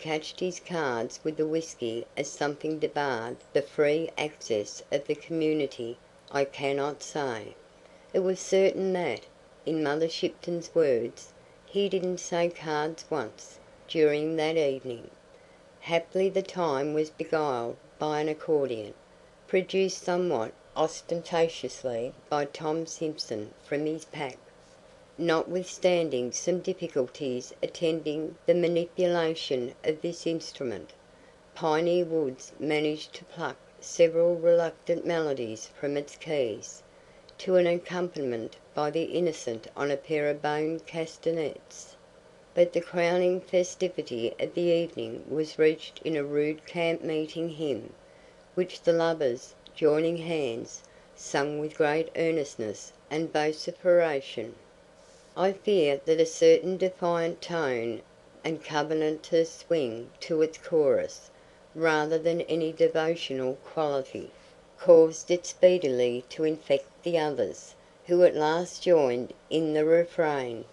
catched his cards with the whisky as something debarred the free access of the community, I cannot say. It was certain that, in Mother Shipton's words, he didn't say cards once during that evening. Haply the time was beguiled by an accordion, produced somewhat ostentatiously by Tom Simpson from his pack. Notwithstanding some difficulties attending the manipulation of this instrument, Piney Woods managed to pluck several reluctant melodies from its keys, to an accompaniment by the Innocent on a pair of bone castanets. But the crowning festivity of the evening was reached in a rude camp-meeting hymn, which the lovers, joining hands, sang with great earnestness and vociferation. I fear that a certain defiant tone and covenantous swing to its chorus, rather than any devotional quality, caused it speedily to infect the others, who at last joined in the refrain: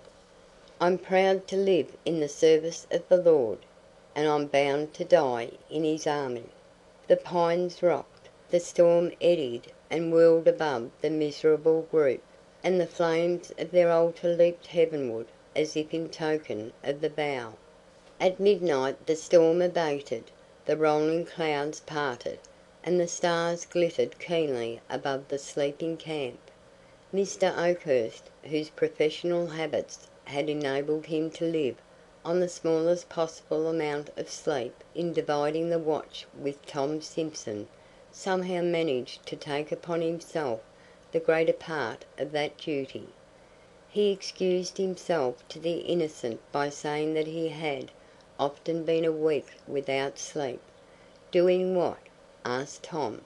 I'm proud to live in the service of the Lord, and I'm bound to die in His army. The pines rocked, the storm eddied and whirled above the miserable group, and the flames of their altar leaped heavenward as if in token of the vow. At midnight the storm abated, the rolling clouds parted, and the stars glittered keenly above the sleeping camp. Mr. Oakhurst, whose professional habits had enabled him to live on the smallest possible amount of sleep in dividing the watch with Tom Simpson, somehow managed to take upon himself the greater part of that duty. He excused himself to the Innocent by saying that he had often been a week without sleep. "Doing what?" asked Tom.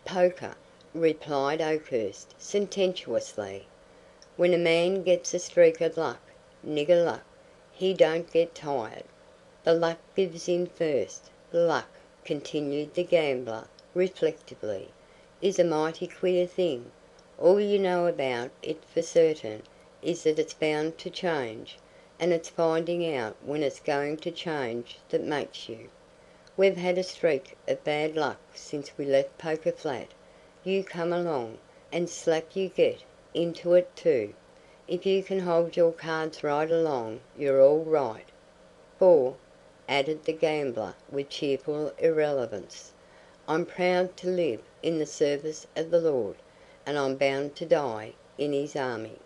"Poker," replied Oakhurst sententiously. "When a man gets a streak of luck, nigger luck, he don't get tired. The luck gives in first. Luck," continued the gambler reflectively, "is a mighty queer thing. All you know about it for certain is that it's bound to change, and it's finding out when it's going to change that makes you. We've had a streak of bad luck since we left Poker Flat. You come along, and slap you get into it too. If you can hold your cards right along, you're all right. For," added the gambler with cheerful irrelevance, "I'm proud to live in the service of the Lord, and I'm bound to die in His army."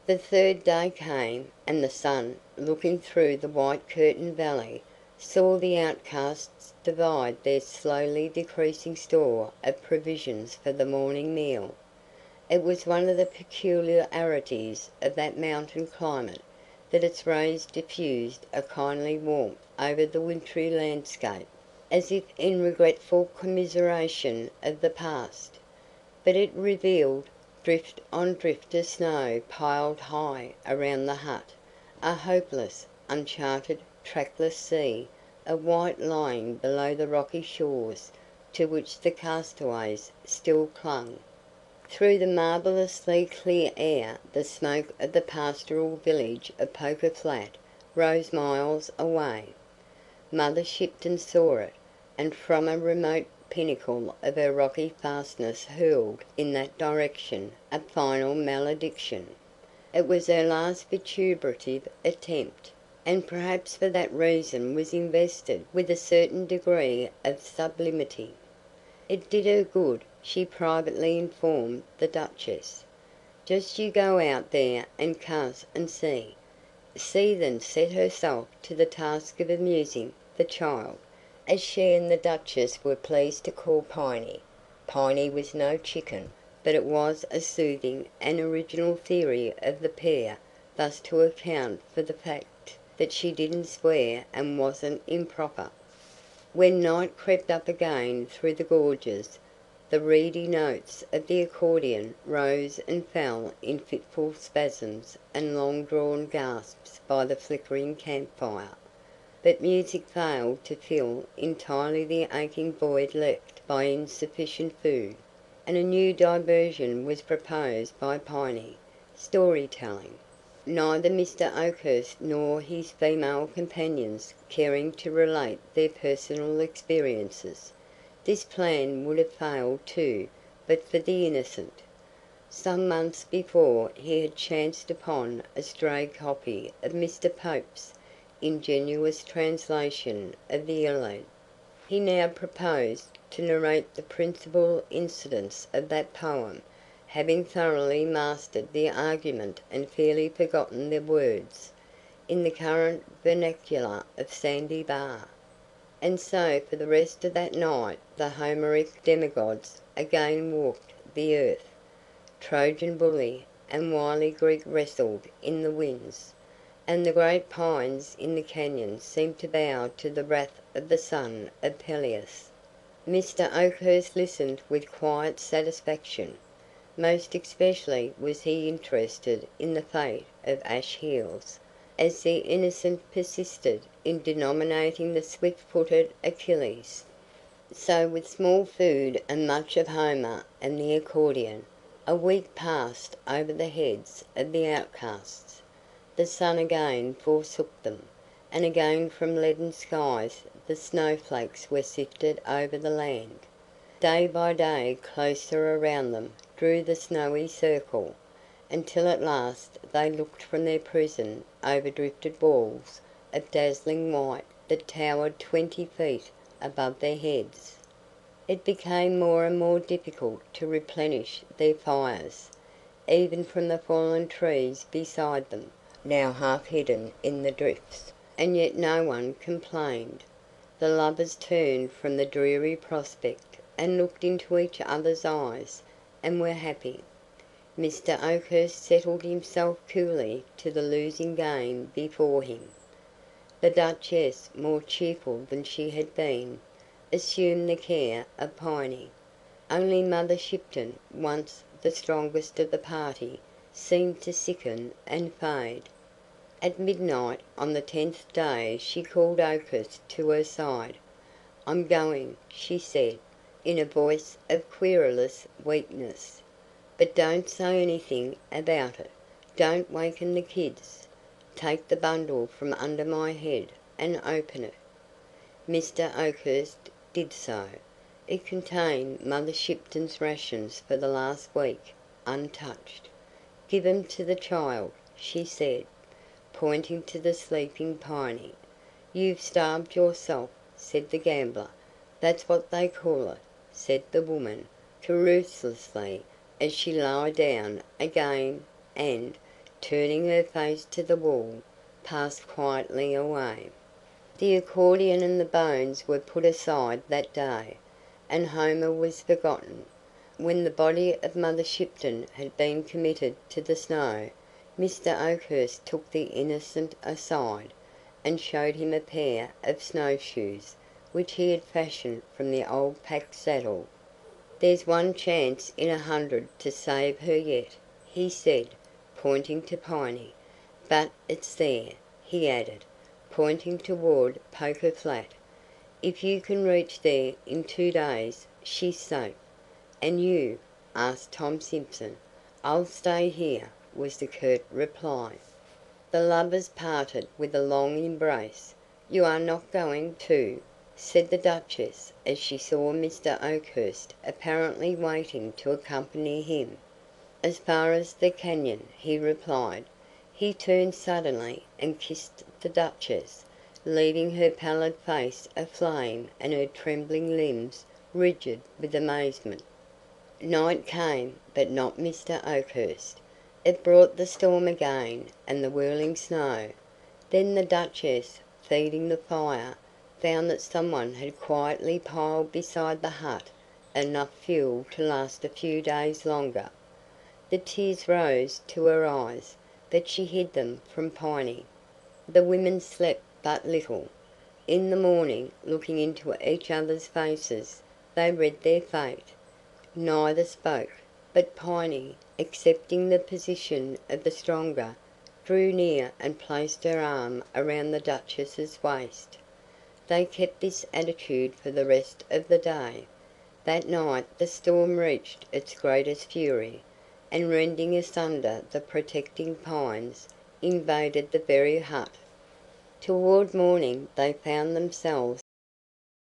The third day came, and the sun, looking through the white curtained valley, saw the outcasts divide their slowly decreasing store of provisions for the morning meal. It was one of the peculiarities of that mountain climate that its rays diffused a kindly warmth over the wintry landscape, as if in regretful commiseration of the past. But it revealed drift on drift of snow piled high around the hut, a hopeless, uncharted, trackless sea of white lying below the rocky shores to which the castaways still clung. Through the marvellously clear air the smoke of the pastoral village of Poker Flat rose miles away. Mother Shipton saw it, and from a remote pinnacle of her rocky fastness hurled in that direction a final malediction. It was her last vituperative attempt, and perhaps for that reason was invested with a certain degree of sublimity. It did her good, she privately informed the Duchess. "Just you go out there and cuss and see." See then set herself to the task of amusing the child, as she and the Duchess were pleased to call Piney. Piney was no chicken, but it was a soothing and original theory of the pair thus to account for the fact that she didn't swear and wasn't improper. When night crept up again through the gorges, the reedy notes of the accordion rose and fell in fitful spasms and long-drawn gasps by the flickering camp-fire. But music failed to fill entirely the aching void left by insufficient food, and a new diversion was proposed by Piney: story-telling. neither Mr. Oakhurst nor his female companions caring to relate their personal experiences. This plan would have failed too, but for the Innocent. Some months before he had chanced upon a stray copy of Mr. Pope's ingenious translation of the Iliad. He now proposed to narrate the principal incidents of that poem, having thoroughly mastered the argument and fairly forgotten the words, in the current vernacular of Sandy Bar. And so for the rest of that night the Homeric demigods again walked the earth. Trojan bully and wily Greek wrestled in the winds, and the great pines in the canyon seemed to bow to the wrath of the son of Peleus. Mr. Oakhurst listened with quiet satisfaction. Most especially was he interested in the fate of Ash Heels, as the Innocent persisted in denominating the swift-footed Achilles. So with small food and much of Homer and the accordion, a week passed over the heads of the Outcasts. The sun again forsook them, and again from leaden skies the snowflakes were sifted over the land. Day by day closer around them drew the snowy circle, until at last they looked from their prison over drifted walls of dazzling white that towered 20 feet above their heads. It became more and more difficult to replenish their fires, even from the fallen trees beside them, now half hidden in the drifts, and yet no one complained. The lovers turned from the dreary prospect and looked into each other's eyes, and were happy. Mr. Oakhurst settled himself coolly to the losing game before him. The Duchess, more cheerful than she had been, assumed the care of Piney. Only Mother Shipton, once the strongest of the party, seemed to sicken and fade. At midnight on the 10th day she called Oakhurst to her side. "I'm going," she said, in a voice of querulous weakness. "But don't say anything about it. Don't waken the kids. Take the bundle from under my head and open it." Mr. Oakhurst did so. It contained Mother Shipton's rations for the last week, untouched. "Give 'em to the child," she said, pointing to the sleeping Piney. "You've starved yourself," said the gambler. "That's what they call it," said the woman, carelessly, as she lowered down again and, turning her face to the wall, passed quietly away. The accordion and the bones were put aside that day, and Homer was forgotten. When the body of Mother Shipton had been committed to the snow, Mr. Oakhurst took the Innocent aside, and showed him a pair of snowshoes which he had fashioned from the old pack saddle. "There's one chance in 100 to save her yet," he said, pointing to Piney. "But it's there," he added, pointing toward Poker Flat. "If you can reach there in 2 days, she's safe." "And you?" asked Tom Simson. "I'll stay here," was the curt reply. The lovers parted with a long embrace. "You are not going, too?" said the Duchess, as she saw Mr. Oakhurst apparently waiting to accompany him. "As far as the canyon," he replied. He turned suddenly and kissed the Duchess, leaving her pallid face aflame and her trembling limbs rigid with amazement. Night came, but not Mr. Oakhurst. It brought the storm again and the whirling snow. Then the Duchess, feeding the fire, found that someone had quietly piled beside the hut enough fuel to last a few days longer. The tears rose to her eyes, but she hid them from Piney. The women slept but little. In the morning, looking into each other's faces, they read their fate. Neither spoke, but Piney, accepting the position of the stronger, drew near and placed her arm around the Duchess's waist. They kept this attitude for the rest of the day. That night the storm reached its greatest fury, and rending asunder the protecting pines, invaded the very hut. Toward morning they found themselves